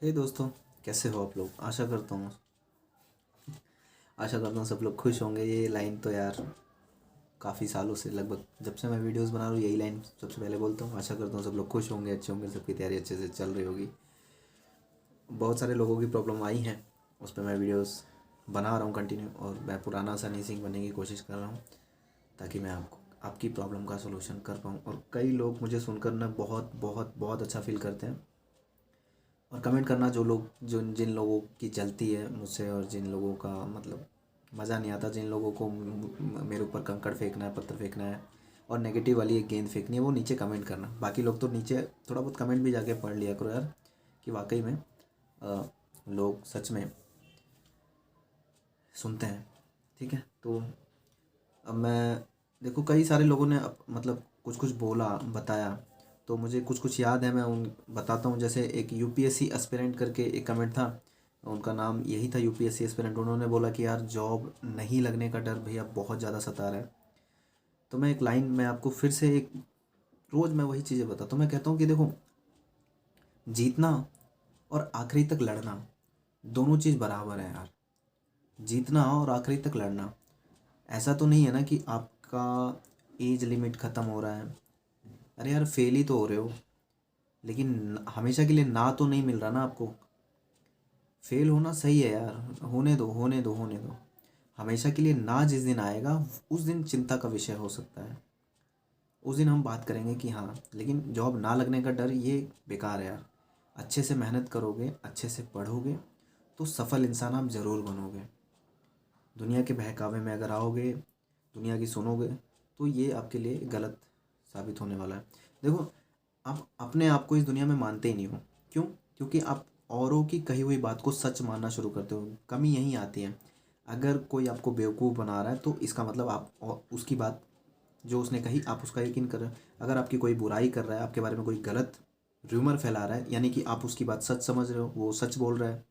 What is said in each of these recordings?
हे दोस्तों, कैसे हो आप लोग। आशा करता हूँ सब लोग खुश होंगे। ये लाइन तो यार काफ़ी सालों से, लगभग जब से मैं वीडियोस बना रहा हूँ, यही लाइन सबसे पहले बोलता हूँ। आशा करता हूँ सब लोग खुश होंगे, अच्छे होंगे, सबकी तैयारी अच्छे से चल रही होगी। बहुत सारे लोगों की प्रॉब्लम आई हैं, उस पर मैं वीडियोस बना रहा हूँ कंटिन्यू, और मैं पुराना सा हनी सिंह बनने की कोशिश कर रहा हूँ ताकि मैं आपकी प्रॉब्लम का सोल्यूशन कर पाऊँ। और कई लोग मुझे सुनकर ना बहुत बहुत बहुत अच्छा फील करते हैं। और कमेंट करना, जो लोग जो जिन लोगों की जलती है मुझसे, और जिन लोगों का मतलब मज़ा नहीं आता, जिन लोगों को मेरे ऊपर कंकड़ फेंकना है, पत्थर फेंकना है और नेगेटिव वाली एक गेंद फेंकनी है, वो नीचे कमेंट करना। बाकी लोग तो नीचे थोड़ा बहुत कमेंट भी जाके पढ़ लिया करो यार, कि वाकई में लोग सच में सुनते हैं। ठीक है, तो अब मैं देखो, कई सारे लोगों ने मतलब कुछ कुछ बोला, बताया, तो मुझे कुछ कुछ याद है, मैं उन बताता हूँ। जैसे एक यूपीएससी एस्पिरेंट करके एक कमेंट था, उनका नाम यही था, यूपीएससी एस्पिरेंट। उन्होंने बोला कि यार जॉब नहीं लगने का डर भैया बहुत ज़्यादा सता रहा है। तो मैं एक लाइन, मैं आपको फिर से एक, रोज़ मैं वही चीज़ें बताता हूँ। मैं कहता हूँ कि देखो, जीतना और आखिरी तक लड़ना, दोनों चीज़ बराबर है यार। जीतना और आखिरी तक लड़ना, ऐसा तो नहीं है ना कि आपका एज लिमिट ख़त्म हो रहा है। अरे यार, फेल ही तो हो रहे हो, लेकिन हमेशा के लिए ना तो नहीं मिल रहा ना आपको। फेल होना सही है यार, होने दो होने दो होने दो। हमेशा के लिए ना जिस दिन आएगा, उस दिन चिंता का विषय हो सकता है। उस दिन हम बात करेंगे कि हाँ, लेकिन जॉब ना लगने का डर ये बेकार है यार। अच्छे से मेहनत करोगे, अच्छे से पढ़ोगे, तो सफल इंसान आप ज़रूर बनोगे। दुनिया के बहकावे में अगर आओगे, दुनिया की सुनोगे, तो ये आपके लिए गलत साबित होने वाला है। देखो, आप अपने आप को इस दुनिया में मानते ही नहीं हो। क्यों? क्योंकि आप औरों की कही हुई बात को सच मानना शुरू करते हो। कमी यहीं आती है। अगर कोई आपको बेवकूफ़ बना रहा है, तो इसका मतलब आप उसकी बात जो उसने कही, आप उसका यकीन कर रहे हो। अगर आपकी कोई बुराई कर रहा है, आपके बारे में कोई गलत र्यूमर फैला रहा है, यानी कि आप उसकी बात सच समझ रहे हो, वो सच बोल रहा है।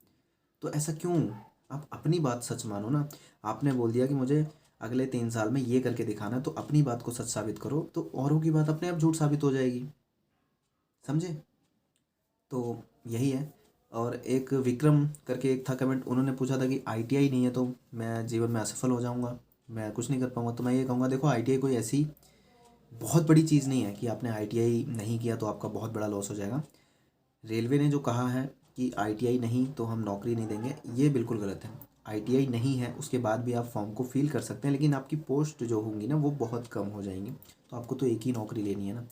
तो ऐसा क्यों? आप अपनी बात सच मानो ना। आपने बोल दिया कि मुझे अगले 3 साल में ये करके दिखाना है, तो अपनी बात को सच साबित करो, तो औरों की बात अपने आप झूठ साबित हो जाएगी। समझे? तो यही है। और एक विक्रम करके एक था कमेंट, उन्होंने पूछा था कि आईटीआई नहीं है तो मैं जीवन में असफल हो जाऊंगा, मैं कुछ नहीं कर पाऊंगा। तो मैं ये कहूँगा, देखो, आईटीआई कोई ऐसी बहुत बड़ी चीज़ नहीं है कि आपने आईटीआई नहीं किया तो आपका बहुत बड़ा लॉस हो जाएगा। रेलवे ने जो कहा है कि आईटीआई नहीं तो हम नौकरी नहीं देंगे, ये बिल्कुल गलत है। आईटीआई नहीं है, उसके बाद भी आप फॉर्म को फिल कर सकते हैं, लेकिन आपकी पोस्ट जो होंगी ना, वो बहुत कम हो जाएंगी। तो आपको तो एक ही नौकरी लेनी है ना।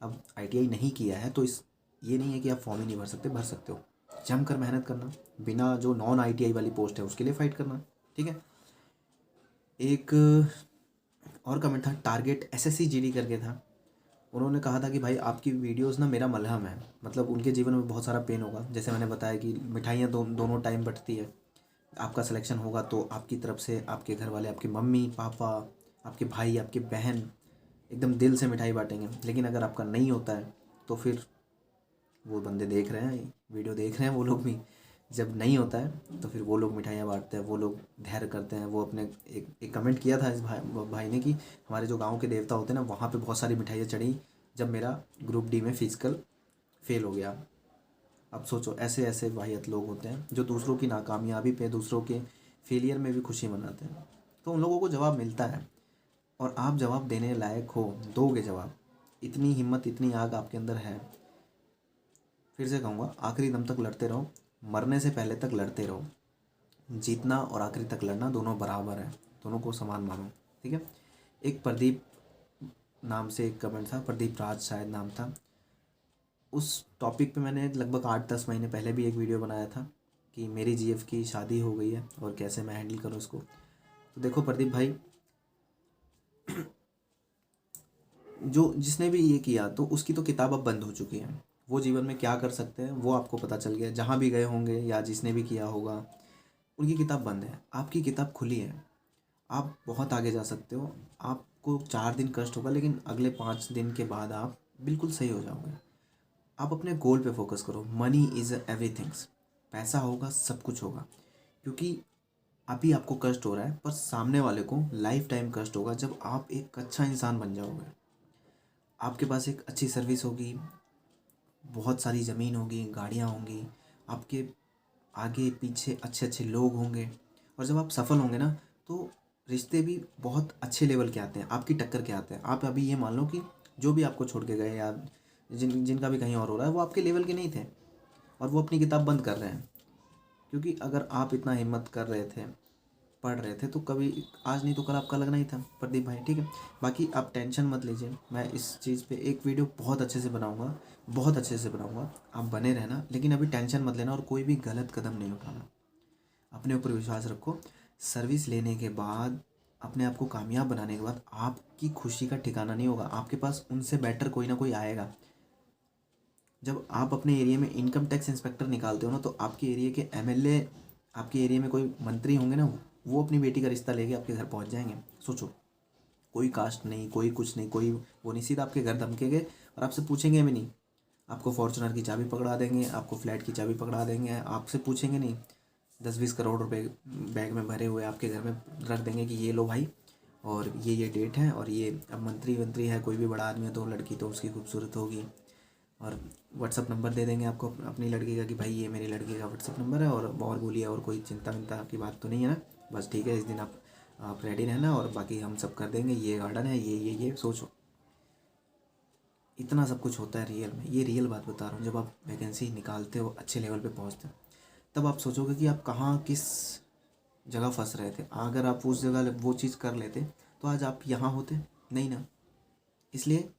अब आईटीआई नहीं किया है तो इस ये नहीं है कि आप फॉर्म ही नहीं भर सकते, भर सकते हो। जम कर मेहनत करना, बिना जो नॉन आईटीआई वाली पोस्ट है उसके लिए फ़ाइट करना। ठीक है। एक और कमेंट था, टारगेट एसएससी जीडी करके था। उन्होंने कहा था कि भाई आपकी वीडियोस ना मेरा मलहम है। मतलब उनके जीवन में बहुत सारा पेन होगा, जैसे मैंने बताया कि मिठाइयाँ दोनों टाइम बंटती है। आपका सिलेक्शन होगा तो आपकी तरफ से आपके घर वाले, आपके मम्मी पापा, आपके भाई, आपकी बहन एकदम दिल से मिठाई बांटेंगे। लेकिन अगर आपका नहीं होता है, तो फिर वो बंदे देख रहे हैं, वीडियो देख रहे हैं, वो लोग भी, जब नहीं होता है तो फिर वो लोग मिठाइयाँ बांटते हैं, वो लोग धैर्य करते हैं। वो अपने एक कमेंट किया था इस भाई ने कि हमारे जो गांव के देवता होते हैं ना, वहाँ पे बहुत सारी मिठाइयाँ चढ़ी जब मेरा ग्रुप डी में फिजिकल फेल हो गया। अब सोचो, ऐसे ऐसे वाहियत लोग होते हैं जो दूसरों की नाकामयाबी पे, दूसरों के फेलियर में भी खुशी मनाते हैं। तो उन लोगों को जवाब मिलता है, और आप जवाब देने लायक हो, दोगे जवाब। इतनी हिम्मत, इतनी आग आपके अंदर है। फिर से कहूँगा, आखिरी दम तक लड़ते रहो, मरने से पहले तक लड़ते रहो। जीतना और आखिरी तक लड़ना दोनों बराबर है, दोनों को समान मानो। ठीक है। एक प्रदीप नाम से एक कमेंट था, प्रदीप राज शायद नाम था। उस टॉपिक पे मैंने लगभग 8-10 महीने पहले भी एक वीडियो बनाया था कि मेरी जीएफ की शादी हो गई है और कैसे मैं हैंडल करूँ इसको। तो देखो प्रदीप भाई, जो जिसने भी ये किया, तो उसकी तो किताब अब बंद हो चुकी है। वो जीवन में क्या कर सकते हैं वो आपको पता चल गया, जहाँ भी गए होंगे या जिसने भी किया होगा, उनकी किताब बंद है। आपकी किताब खुली है, आप बहुत आगे जा सकते हो। आपको 4 दिन कष्ट होगा, लेकिन अगले 5 दिन के बाद आप बिल्कुल सही हो जाओगे। आप अपने गोल पे फोकस करो। Money is everything's. पैसा होगा, सब कुछ होगा। क्योंकि अभी आपको कष्ट हो रहा है, पर सामने वाले को लाइफ टाइम कष्ट होगा जब आप एक अच्छा इंसान बन जाओगे। आपके पास एक अच्छी सर्विस होगी, बहुत सारी ज़मीन होगी, गाड़ियाँ होंगी, आपके आगे पीछे अच्छे अच्छे लोग होंगे, और जब आप सफल होंगे ना तो रिश्ते भी बहुत अच्छे लेवल के आते हैं, आपकी टक्कर के आते हैं। आप अभी ये मान लो कि जो भी आपको छोड़ के गए या जिनका भी कहीं और हो रहा है, वो आपके लेवल के नहीं थे और वो अपनी किताब बंद कर रहे हैं। क्योंकि अगर आप इतना हिम्मत कर रहे थे, पढ़ रहे थे, तो कभी आज नहीं तो कल आपका लगना ही था प्रदीप भाई, ठीक है। बाकी आप टेंशन मत लीजिए, मैं इस चीज़ पे एक वीडियो बहुत अच्छे से बनाऊंगा, बहुत अच्छे से बनाऊंगा, आप बने रहना। लेकिन अभी टेंशन मत लेना और कोई भी गलत कदम नहीं उठाना, अपने ऊपर विश्वास रखो। सर्विस लेने के बाद, अपने आप को कामयाब बनाने के बाद आपकी खुशी का ठिकाना नहीं होगा, आपके पास उनसे बेटर कोई ना कोई आएगा। जब आप अपने एरिया में इनकम टैक्स इंस्पेक्टर निकालते हो ना, तो आपके एरिया के एमएलए, आपके एरिया में कोई मंत्री होंगे ना, वो अपनी बेटी का रिश्ता लेके आपके घर पहुंच जाएंगे। सोचो, कोई कास्ट नहीं, कोई कुछ नहीं, कोई वो नहीं, सीधा आपके घर धमकेंगे और आपसे पूछेंगे भी नहीं। आपको फॉर्चुनर की चाबी पकड़ा देंगे, आपको फ्लैट की चाबी पकड़ा देंगे, आपसे पूछेंगे नहीं। 10-20 करोड़ रुपए बैग में भरे हुए आपके घर में रख देंगे कि ये लो भाई, और ये डेट है, और ये अब मंत्री वंत्री है, कोई भी बड़ा आदमी है तो लड़की तो उसकी खूबसूरत होगी, और व्हाट्सअप नंबर दे देंगे आपको अपनी लड़की का कि भाई ये मेरी लड़की का व्हाट्सअप नंबर है, और बोलिए, और कोई चिंता विंता की बात तो नहीं है ना, बस ठीक है, इस दिन आप रेडी रहना और बाकी हम सब कर देंगे, ये गार्डन है, ये सोचो। इतना सब कुछ होता है रियल में, ये रियल बात बता रहा हूँ। जब आप वैकेंसी निकालते हो, अच्छे लेवल पे पहुँचते हो, तब आप सोचोगे कि आप कहाँ किस जगह फंस रहे थे। अगर आप उस जगह वो चीज़ कर लेते तो आज आप यहाँ होते नहीं ना। इसलिए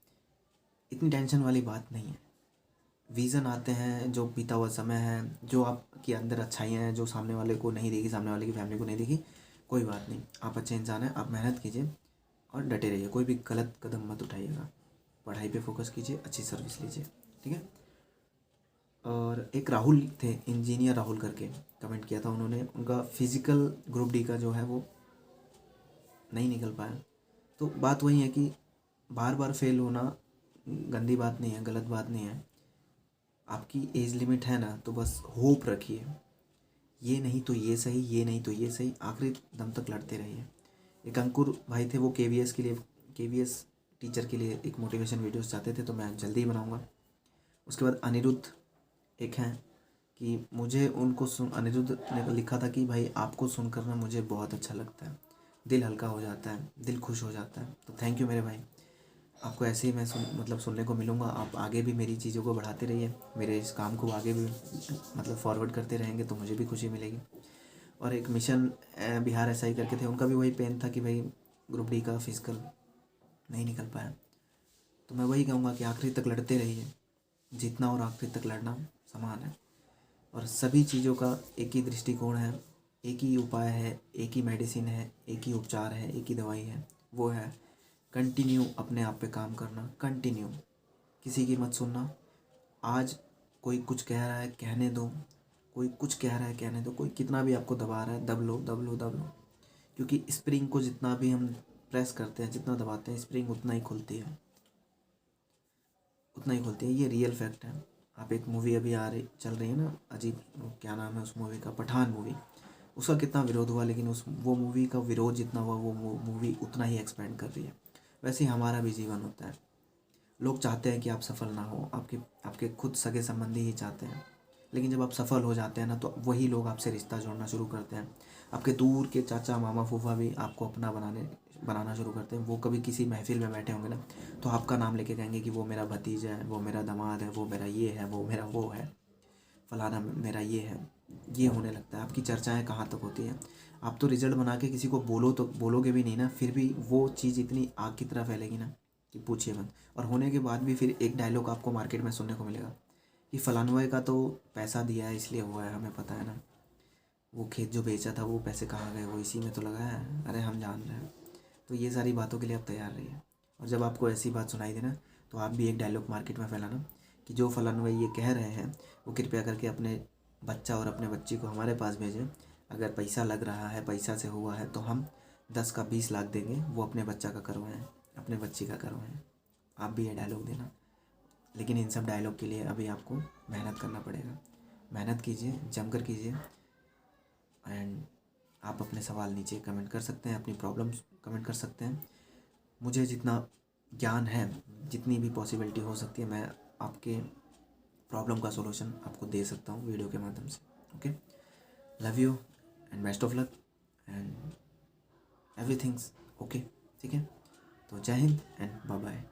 इतनी टेंशन वाली बात नहीं है। विज़न आते हैं, जो बीता हुआ समय है, जो आपके अंदर अच्छाइयाँ हैं, जो सामने वाले को नहीं दिखी, सामने वाले की फैमिली को नहीं दिखी, कोई बात नहीं, आप अच्छे इंसान हैं, आप मेहनत कीजिए और डटे रहिए, कोई भी गलत कदम मत उठाइएगा, पढ़ाई पे फोकस कीजिए, अच्छी सर्विस लीजिए, ठीक है। और एक राहुल थे, इंजीनियर राहुल करके, कमेंट किया था उन्होंने, उनका फिज़िकल ग्रुप डी का जो है वो नहीं निकल पाया। तो बात वही है कि बार बार फेल होना गंदी बात नहीं है, गलत बात नहीं है। आपकी एज लिमिट है ना, तो बस होप रखिए, ये नहीं तो ये सही, ये नहीं तो ये सही, आखिरी दम तक लड़ते रहिए। एक अंकुर भाई थे, वो केवीएस के लिए, केवीएस टीचर के लिए एक मोटिवेशन वीडियोस चाहते थे, तो मैं जल्दी ही बनाऊंगा। उसके बाद अनिरुद्ध एक हैं कि मुझे उनको सुन, अनिरुद्ध ने लिखा था कि भाई आपको सुनकर ना मुझे बहुत अच्छा लगता है, दिल हल्का हो जाता है, दिल खुश हो जाता है। तो थैंक यू मेरे भाई, आपको ऐसे ही मैं सुनने को मिलूँगा। आप आगे भी मेरी चीज़ों को बढ़ाते रहिए, मेरे इस काम को आगे भी फॉरवर्ड करते रहेंगे तो मुझे भी खुशी मिलेगी। और एक मिशन बिहार एसआई करके थे, उनका भी वही पेन था कि भाई ग्रुप डी का फिजिकल नहीं निकल पाया। तो मैं वही कहूँगा कि आखिरी तक लड़ते रहिए, जीतना और आखिरी तक लड़ना समान है। और सभी चीज़ों का एक ही दृष्टिकोण है, एक ही उपाय है, एक ही मेडिसिन है, एक ही उपचार है, एक ही दवाई है, वो है कंटिन्यू अपने आप पे काम करना, कंटिन्यू, किसी की मत सुनना। आज कोई कुछ कह रहा है, कहने दो, कोई कुछ कह रहा है, कहने दो, कोई कितना भी आपको दबा रहा है, दब लो दब लो दब लो। क्योंकि स्प्रिंग को जितना भी हम प्रेस करते हैं, जितना दबाते हैं, स्प्रिंग उतना ही खुलती है, उतना ही खुलती है, ये रियल फैक्ट है। आप एक मूवी अभी आ रही चल रही है ना, अजीब, क्या नाम है उस मूवी का, पठान मूवी, उसका कितना विरोध हुआ, लेकिन वो मूवी का विरोध जितना हुआ, वो मूवी उतना ही एक्सपेंड कर रही है। वैसे ही हमारा भी जीवन होता है, लोग चाहते हैं कि आप सफल ना हो, आपके आपके खुद सगे संबंधी ही चाहते हैं, लेकिन जब आप सफल हो जाते हैं ना, तो वही लोग आपसे रिश्ता जोड़ना शुरू करते हैं। आपके दूर के चाचा मामा फूफा भी आपको अपना बनाना शुरू करते हैं। वो कभी किसी महफिल में बैठे होंगे ना, तो आपका नाम लेके कहेंगे कि वो मेरा भतीजा है, वो मेरा दामाद है, वो मेरा ये है, वो मेरा वो है, फलाना मेरा ये है। ये होने लगता है, आपकी चर्चाएं कहाँ तक होती हैं। आप तो रिजल्ट बना के किसी को बोलोगे भी नहीं ना, फिर भी वो चीज़ इतनी आग की तरह फैलेगी ना कि पूछिए मत। और होने के बाद भी फिर एक डायलॉग आपको मार्केट में सुनने को मिलेगा कि फलानवे का तो पैसा दिया है इसलिए हुआ है, हमें पता है ना, वो खेत जो बेचा था वो पैसे कहाँ गए, वो इसी में तो लगाया है, अरे हम जान रहे हैं। तो ये सारी बातों के लिए आप तैयार रहिए। और जब आपको ऐसी बात सुनाई देना, तो आप भी एक डायलॉग मार्केट में फैलाना कि जो फलानवे ये कह रहे हैं, वो कृपया करके अपने बच्चा और अपने बच्ची को हमारे पास भेजें। अगर पैसा लग रहा है, पैसा से हुआ है, तो हम 10 का 20 लाख देंगे, वो अपने बच्चा का करवाएं, अपने बच्ची का करवाएं। आप भी ये डायलॉग देना। लेकिन इन सब डायलॉग के लिए अभी आपको मेहनत करना पड़ेगा, मेहनत कीजिए, जमकर कीजिए। एंड आप अपने सवाल नीचे कमेंट कर सकते हैं, अपनी प्रॉब्लम्स कमेंट कर सकते हैं। मुझे जितना ज्ञान है, जितनी भी पॉसिबिलिटी हो सकती है, मैं आपके प्रॉब्लम का सॉल्यूशन आपको दे सकता हूँ वीडियो के माध्यम से। Okay, love you and best of luck and everything's okay. ठीक है, तो जय हिंद एंड बाय बाय।